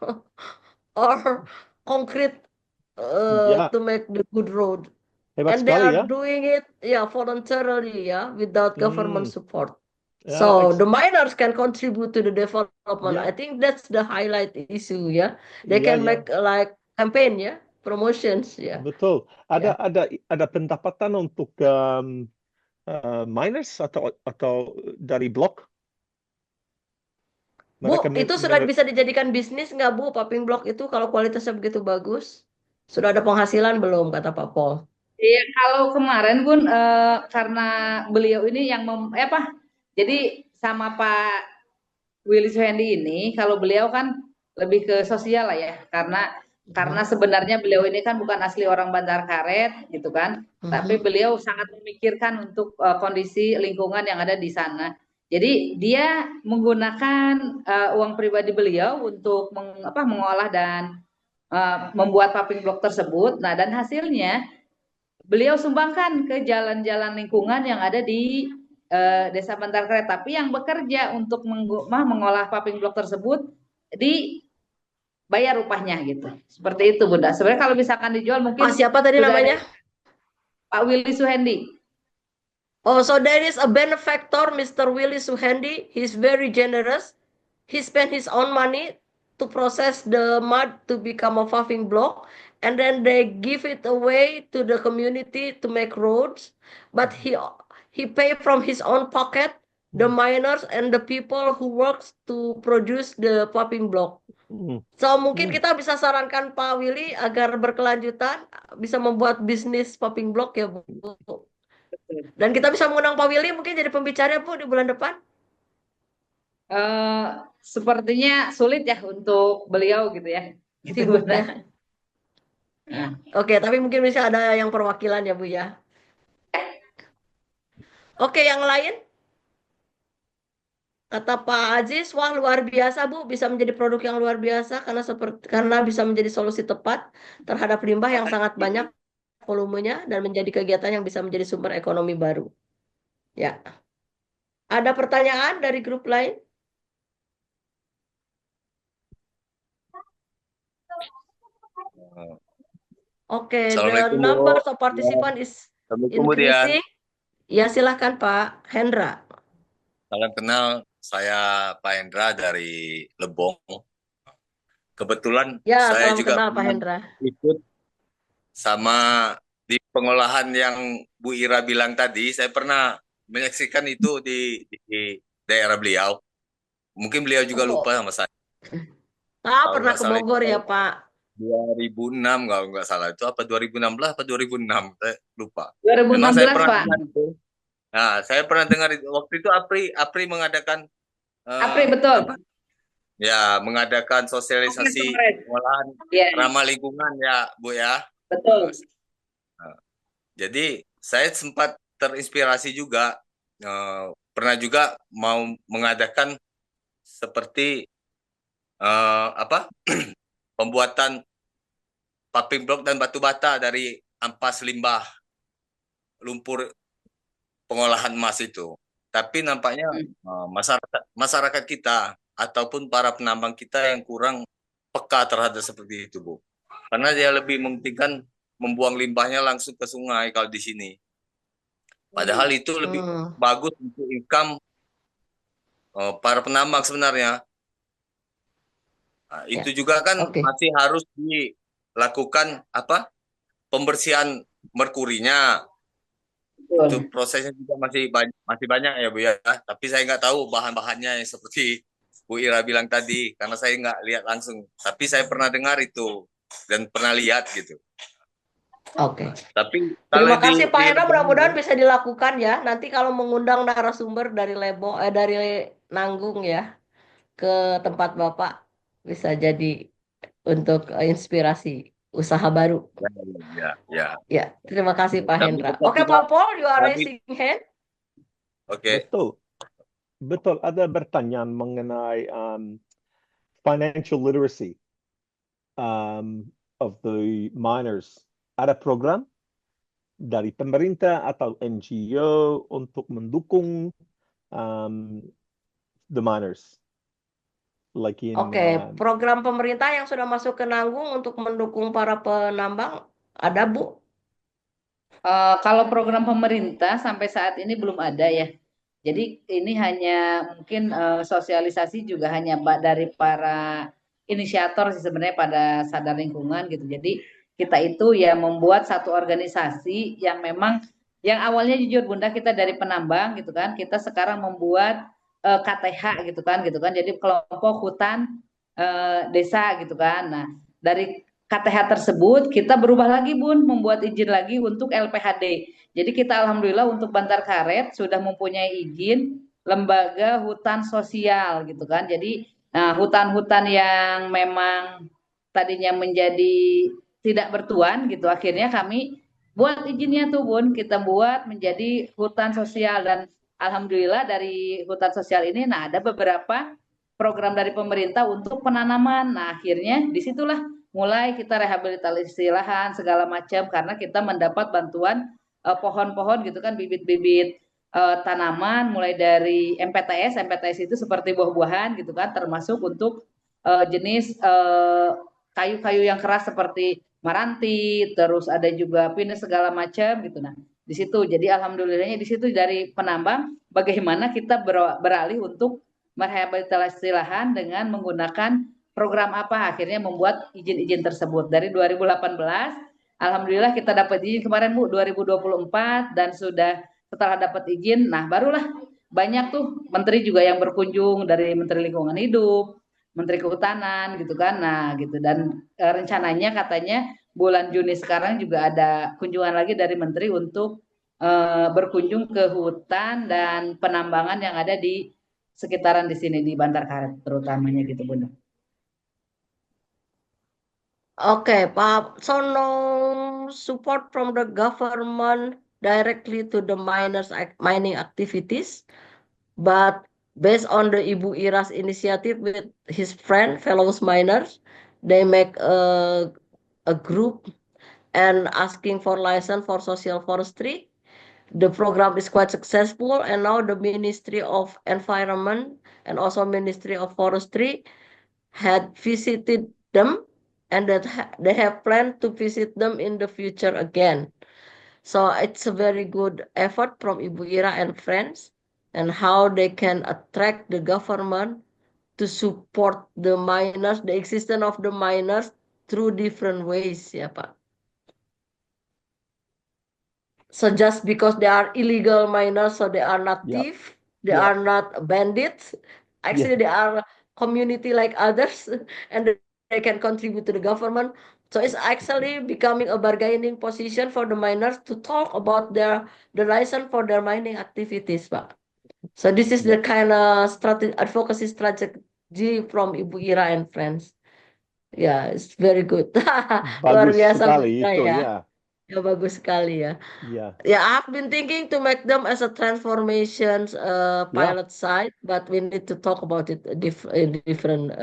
or concrete Ya, to make the good road. hebat And they sekali are ya. doing it, yeah, voluntarily, yeah, without government support. Ya, So the miners can contribute to the development. ya, I think that's the highlight issue, yeah. They ya, can ya, make like campaign, yeah, promotions, yeah. betul. Ya. Ada pendapatan untuk miners atau dari blok? Bu, Mereka itu sudah bisa dijadikan bisnis nggak Bu, popping block itu kalau kualitasnya begitu bagus? Sudah ada penghasilan belum, kata Pak Pol? Iya, kalau kemarin pun karena beliau ini yang jadi sama Pak Willy Suhendi ini, kalau beliau kan lebih ke sosial lah ya, karena sebenarnya beliau ini kan bukan asli orang Bantar Karet gitu kan, tapi beliau sangat memikirkan untuk kondisi lingkungan yang ada di sana. Jadi dia menggunakan uang pribadi beliau untuk mengolah dan membuat popping block tersebut. Nah, dan hasilnya beliau sumbangkan ke jalan-jalan lingkungan yang ada di Desa Bantar Karet, tapi yang bekerja untuk mengolah popping block tersebut dibayar upahnya gitu. Seperti itu, Bunda. Sebenarnya kalau misalkan dijual mungkin Pak siapa tadi namanya? Pak Willy Suhendi. Oh, so there is a benefactor, Mr. Willy Suhendi. He's very generous. He spent his own money to process the mud to become a paving block, and then they give it away to the community to make roads. But he pay from his own pocket the miners and the people who works to produce the paving block. So mungkin kita bisa sarankan Pak Willy agar berkelanjutan bisa membuat bisnis popping block ya Bu. Dan kita bisa mengundang Pak Willy mungkin jadi pembicara Bu di bulan depan. Sepertinya sulit ya untuk beliau gitu ya. Gitu, Sibuk Bunda. ya. Oke, tapi mungkin bisa ada yang perwakilan ya Bu ya. Oke, yang lain? Kata Pak Aziz, wah luar biasa Bu, bisa menjadi produk yang luar biasa karena bisa menjadi solusi tepat terhadap limbah yang sangat banyak volumenya dan menjadi kegiatan yang bisa menjadi sumber ekonomi baru. Ya. Ada pertanyaan dari grup lain? Oke, the Assalamualaikum, Bu. number of participant is Assalamualaikum, Bu Dian. increasing. Ya, silahkan Pak Hendra. Salam kenal, saya Pak Hendra dari Lebong. Kebetulan Ya, saya salam juga kenal Pak pernah Hendra. ikut sama di pengolahan yang Bu Ira bilang tadi. Saya pernah menyaksikan itu di daerah beliau. Mungkin beliau juga lupa sama saya. Kalau Pernah nggak ke salah Bogor itu ya Pak? 2006 kalau nggak salah itu apa 2016 apa 2006 saya lupa. 2016 Memang saya pernah Pak. dengar itu. Nah, saya pernah dengar itu. Waktu itu Apri mengadakan Apri betul. ya mengadakan sosialisasi pengolahan ramah lingkungan ya Bu ya. Betul. Nah, jadi saya sempat terinspirasi juga pernah juga mau mengadakan seperti pembuatan paving block dan batu bata dari ampas limbah lumpur pengolahan emas itu. Tapi nampaknya masyarakat kita ataupun para penambang kita yang kurang peka terhadap seperti itu, Bu. Karena dia lebih mementingkan membuang limbahnya langsung ke sungai kalau di sini. Padahal itu lebih bagus untuk income para penambang sebenarnya. Nah, itu juga kan masih harus dilakukan pembersihan merkurinya. Itu prosesnya juga masih banyak ya Bu ya. Tapi saya nggak tahu bahan-bahannya yang seperti Bu Ira bilang tadi karena saya nggak lihat langsung. Tapi saya pernah dengar itu dan pernah lihat gitu. Oke. Tapi terima kasih Pak Hendra, mudah-mudahan bisa dilakukan ya. Nanti kalau mengundang narasumber dari dari Nanggung ya ke tempat Bapak bisa jadi untuk inspirasi usaha baru. Ya, terima kasih Pak Hendra. Oke, Pak Paul, you are raising hand. Oke. Betul. Ada pertanyaan mengenai financial literacy. of the miners. Ada program dari pemerintah atau NGO untuk mendukung the miners. Like in Oke, program pemerintah yang sudah masuk ke Nanggung untuk mendukung para penambang ada, Bu? Kalau program pemerintah sampai saat ini belum ada ya. Jadi ini hanya mungkin sosialisasi juga hanya dari para inisiator sih sebenarnya pada sadar lingkungan gitu. Jadi kita itu ya membuat satu organisasi yang memang yang awalnya jujur Bunda kita dari penambang gitu kan, kita sekarang membuat KTH gitu kan. Jadi kelompok hutan desa gitu kan. Nah, dari KTH tersebut kita berubah lagi Bun, membuat izin lagi untuk LPHD. Jadi kita alhamdulillah untuk Bantar Karet sudah mempunyai izin lembaga hutan sosial gitu kan. Jadi hutan-hutan yang memang tadinya menjadi tidak bertuan gitu, akhirnya kami buat izinnya tuh Bun, kita buat menjadi hutan sosial dan alhamdulillah dari hutan sosial ini ada beberapa program dari pemerintah untuk penanaman. Nah, akhirnya disitulah mulai kita rehabilitasi lahan segala macam karena kita mendapat bantuan pohon-pohon gitu kan, bibit-bibit tanaman mulai dari MPTS. MPTS itu seperti buah-buahan gitu kan, termasuk untuk jenis kayu-kayu yang keras seperti maranti, terus ada juga pinus segala macam gitu. Nah, di situ jadi alhamdulillahnya di situ dari penambang bagaimana kita beralih untuk merehabilitasi lahan dengan menggunakan program apa, akhirnya membuat izin-izin tersebut dari 2018. Alhamdulillah kita dapat izin kemarin Bu 2024 dan sudah setelah dapat izin, nah barulah banyak tuh menteri juga yang berkunjung dari Menteri Lingkungan Hidup, Menteri Kehutanan gitu kan. Nah gitu dan rencananya katanya bulan Juni sekarang juga ada kunjungan lagi dari menteri untuk berkunjung ke hutan dan penambangan yang ada di sekitaran di sini di Bantar Karet terutamanya gitu Bunda. Okay, so no support from the government directly to the mining activities, but based on the Ibu Ira's initiative with his friend, fellow miners, they make a group and asking for license for social forestry. The program is quite successful, and now the Ministry of Environment and also Ministry of Forestry had visited them, and that they have planned to visit them in the future again. So it's a very good effort from Ibu Ira and friends, and how they can attract the government to support the miners, the existence of the miners through different ways, ya Pak. So just because they are illegal miners, so they are not thief, they are not bandits. Actually, they are community like others, and they can contribute to the government. So it's actually becoming a bargaining position for the miners to talk about the license for their mining activities, Pak. So this is the kind of advocacy strategy from Ibu Ira and friends. Yeah, it's very good. Luar bagus biasa sekali Bunda, itu ya. ya. Ya bagus sekali ya. Yeah. Yeah, I've been thinking to make them as a transformation pilot site, but we need to talk about it in different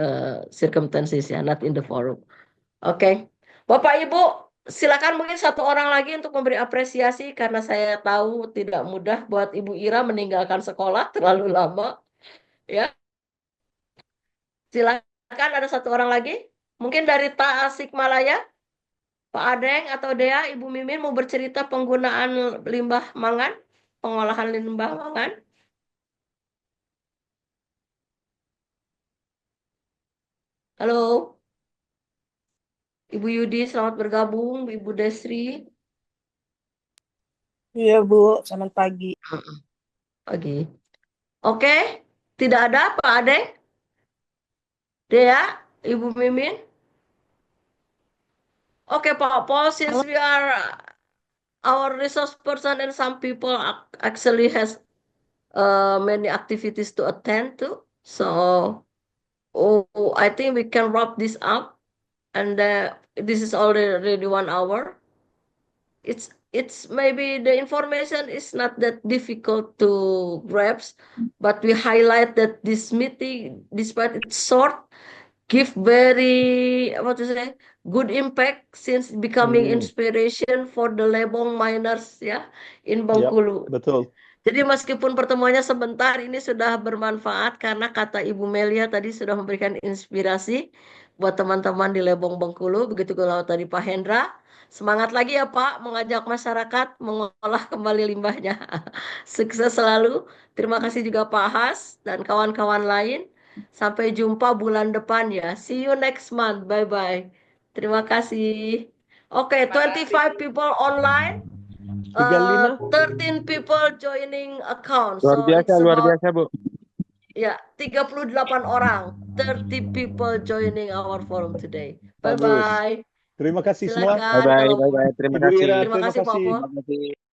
circumstances ya, not in the forum. Oke, Bapak Ibu, silakan mungkin satu orang lagi untuk memberi apresiasi karena saya tahu tidak mudah buat Ibu Ira meninggalkan sekolah terlalu lama. Ya, silakan ada satu orang lagi, mungkin dari Tasikmalaya. Pak Adeng atau Dea, Ibu Mimin mau bercerita penggunaan limbah mangan, pengolahan limbah mangan. Halo, Ibu Yudi, selamat bergabung, Ibu Desri. Iya Bu, selamat pagi. Pagi. Oke, tidak ada Pak Adeng? Dea, Ibu Mimin? Oke Pak Paul, since we are our resource person and some people actually has many activities to attend to, so I think we can wrap this up, and this is already 1 hour. It's maybe the information is not that difficult to grasp, but we highlight that this meeting, despite it's short, give very what to say good impact since becoming Hmm. inspiration for the Lebong miners ya in Yap, Bengkulu. betul. Jadi meskipun pertemuannya sebentar ini sudah bermanfaat karena kata Ibu Melia tadi sudah memberikan inspirasi buat teman-teman di Lebong Bengkulu. Begitu kalau tadi Pak Hendra. Semangat lagi ya Pak mengajak masyarakat mengolah kembali limbahnya. Sukses selalu. Terima kasih juga Pak Has dan kawan-kawan lain. Sampai jumpa bulan depan ya. See you next month. Bye-bye. Terima kasih. Oke, Terima 25 kasih. people online. 35. 13 people joining account. Luar So biasa, it's luar about biasa, Bu. ya 38 orang. 30 people joining our forum today. Bagus. Bye-bye. Terima kasih semua. Silakan Bye-bye, kalau bye-bye. Terima Ibu kasih. Ira, terima kasih Pak terima kasih. Pol. Terima kasih.